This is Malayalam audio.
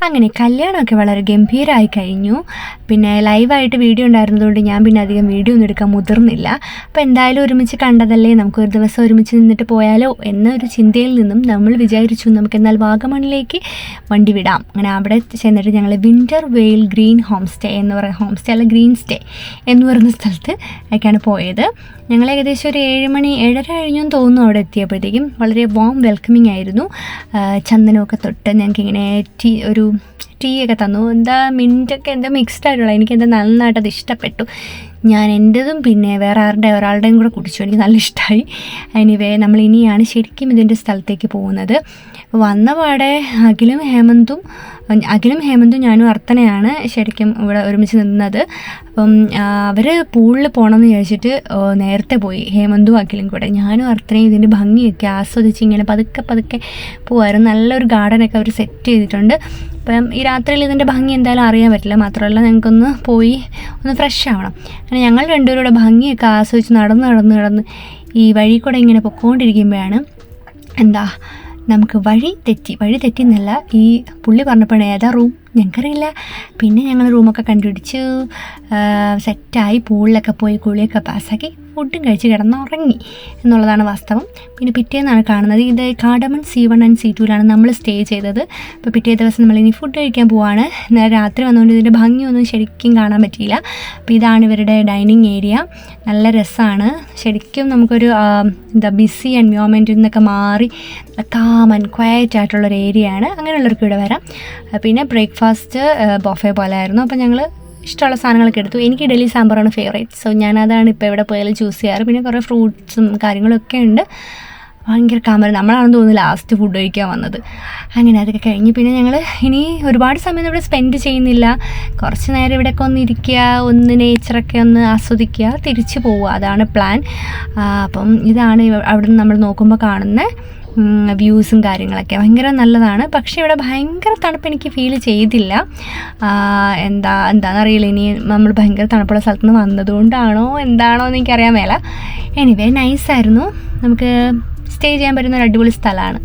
അങ്ങനെ കല്യാണമൊക്കെ വളരെ ഗംഭീരമായി കഴിഞ്ഞു. പിന്നെ ലൈവായിട്ട് വീഡിയോ ഉണ്ടായിരുന്നതുകൊണ്ട് ഞാൻ പിന്നെ അധികം വീഡിയോ ഒന്നും എടുക്കാൻ മുതിർന്നില്ല. അപ്പോൾ എന്തായാലും ഒരുമിച്ച് കണ്ടതല്ലേ, നമുക്കൊരു ദിവസം ഒരുമിച്ച് നിന്നിട്ട് പോയാലോ എന്നൊരു ചിന്തയിൽ നിന്നും നമ്മൾ വിചാരിച്ചു നമുക്ക് എന്നാൽ വാഗമണിലേക്ക് വണ്ടി വിടാം. അങ്ങനെ അവിടെ ചെന്നിട്ട് ഞങ്ങൾ വിൻ്റർ വെയിൽ ഗ്രീൻ ഹോം സ്റ്റേ എന്ന് പറയുന്ന ഹോം സ്റ്റേ അല്ല ഗ്രീൻ സ്റ്റേ എന്ന് പറയുന്ന സ്ഥലത്ത് ഒക്കെയാണ് പോയത്. ഞങ്ങൾ ഏകദേശം ഒരു 7 മണി 7:30 കഴിഞ്ഞെന്ന് തോന്നുന്നു അവിടെ എത്തിയപ്പോഴത്തേക്കും. വളരെ വാം വെൽക്കമിങ് ആയിരുന്നു. ചന്ദനമൊക്കെ തൊട്ട് ഞങ്ങൾക്കിങ്ങനെ ടീ ഒക്കെ തന്നു. എന്താ മിൻറ്റൊക്കെ എന്താ മിക്സ്ഡ് ആയിട്ടുള്ള, എനിക്കെന്താ നന്നായിട്ടത് ഇഷ്ടപ്പെട്ടു. ഞാൻ എൻ്റെതും പിന്നെ വേറെ ഒരാളുടെയും കൂടെ കുടിച്ചു. എനിക്ക് നല്ല ഇഷ്ടമായി. എനിവേ നമ്മൾ ഇനിയാണ് ശരിക്കും ഇതിൻ്റെ സ്ഥലത്തേക്ക് പോകുന്നത്. വന്ന പാടെ അഖിലും ഹേമന്തും ഞാനും അർത്തനയാണ് ശരിക്കും ഇവിടെ ഒരുമിച്ച് നിന്നത്. അപ്പം അവർ പൂളിൽ പോകണമെന്ന് വിചാരിച്ചിട്ട് നേരത്തെ പോയി, ഹേമന്തും അഖിലും കൂടെ. ഞാനും അർത്തനയും ഇതിൻ്റെ ഭംഗിയൊക്കെ ആസ്വദിച്ച് ഇങ്ങനെ പതുക്കെ പോകായിരുന്നു. നല്ലൊരു ഗാർഡനൊക്കെ അവർ സെറ്റ് ചെയ്തിട്ടുണ്ട്. അപ്പം ഈ രാത്രിയിൽ ഇതിൻ്റെ ഭംഗി എന്തായാലും അറിയാൻ പറ്റില്ല. മാത്രമല്ല ഞങ്ങൾക്കൊന്ന് പോയി ഒന്ന് ഫ്രഷ് ആവണം. അങ്ങനെ ഞങ്ങൾ രണ്ടുപേരുടെ ഭംഗിയൊക്കെ ആസ്വദിച്ച് നടന്ന് ഈ വഴി കൂടെ ഇങ്ങനെ പൊക്കോണ്ടിരിക്കുമ്പോഴാണ് നമുക്ക് വഴി തെറ്റിന്നല്ല, ഈ പുള്ളി പറഞ്ഞപ്പോഴാണ് ഏതാ റൂം ഞങ്ങൾക്കറിയില്ല. പിന്നെ ഞങ്ങൾ റൂമൊക്കെ കണ്ടുപിടിച്ച് സെറ്റായി പൂളിലൊക്കെ പോയി കുളിയൊക്കെ പാസ്സാക്കി ഫുഡും കഴിച്ച് കിടന്നുറങ്ങി എന്നുള്ളതാണ് വാസ്തവം. പിന്നെ പിറ്റേന്നാണ് കാണുന്നത്. ഇത് കാടമൺ C1 and C2 നമ്മൾ സ്റ്റേ ചെയ്തത്. അപ്പോൾ പിറ്റേ ദിവസം നമ്മളിനി ഫുഡ് കഴിക്കാൻ പോവാണ്. നേരെ രാത്രി വന്നുകൊണ്ട് ഇതിൻ്റെ ഭംഗിയൊന്നും ശരിക്കും കാണാൻ പറ്റിയില്ല. അപ്പോൾ ഇതാണ് ഇവരുടെ ഡൈനിങ് ഏരിയ. നല്ല രസമാണ് ശരിക്കും. നമുക്കൊരു ബിസി എൻവയോൺമെൻറ്റിൽ നിന്നൊക്കെ മാറി കാം ആൻഡ് ക്വയറ്റ് ആയിട്ടുള്ളൊരു ഏരിയയാണ്. അങ്ങനെയുള്ളവർക്ക് ഇവിടെ വരാം. പിന്നെ ബ്രേക്ക്ഫാസ്റ്റ് ബൊഫേ പോലെ ആയിരുന്നു. അപ്പോൾ ഞങ്ങൾ ഇഷ്ടമുള്ള സാധനങ്ങളൊക്കെ എടുത്തു. എനിക്ക് ഇഡലി സാമ്പാറാണ് ഫേവറേറ്റ്. സോ ഞാനതാണ് ഇപ്പോൾ ഇവിടെ പോയാലും ചൂസ് ചെയ്യാറ്. പിന്നെ കുറേ ഫ്രൂട്ട്സും കാര്യങ്ങളൊക്കെ ഉണ്ട്. ഭയങ്കര കാമറ. നമ്മളാണെന്ന് തോന്നുന്നു ലാസ്റ്റ് ഫുഡ് കഴിക്കാൻ വന്നത്. അങ്ങനെ അതൊക്കെ കഴിഞ്ഞ് പിന്നെ ഞങ്ങൾ ഇനി ഒരുപാട് സമയം ഇവിടെ സ്പെൻഡ് ചെയ്യുന്നില്ല. കുറച്ച് നേരം ഇവിടെയൊക്കെ ഒന്ന് ഇരിക്കുക, ഒന്ന് നേച്ചറൊക്കെ ഒന്ന് ആസ്വദിക്കുക, തിരിച്ച് പോവുക, അതാണ് പ്ലാൻ. അപ്പം ഇതാണ് അവിടെ നിന്ന് നമ്മൾ നോക്കുമ്പോൾ കാണുന്ന വ്യൂസും കാര്യങ്ങളൊക്കെ ഭയങ്കര നല്ലതാണ്. പക്ഷേ ഇവിടെ ഭയങ്കര തണുപ്പ് എനിക്ക് ഫീൽ ചെയ്തില്ല. എന്താണെന്നറിയില്ല. ഇനി നമ്മൾ ഭയങ്കര തണുപ്പുള്ള സ്ഥലത്ത് നിന്ന് വന്നതുകൊണ്ടാണോ എന്താണോ എന്ന് എനിക്കറിയാൻ മേല. എനിവേ നൈസായിരുന്നു. നമുക്ക് സ്റ്റേ ചെയ്യാൻ പറ്റുന്ന ഒരു അടിപൊളി സ്ഥലമാണ്.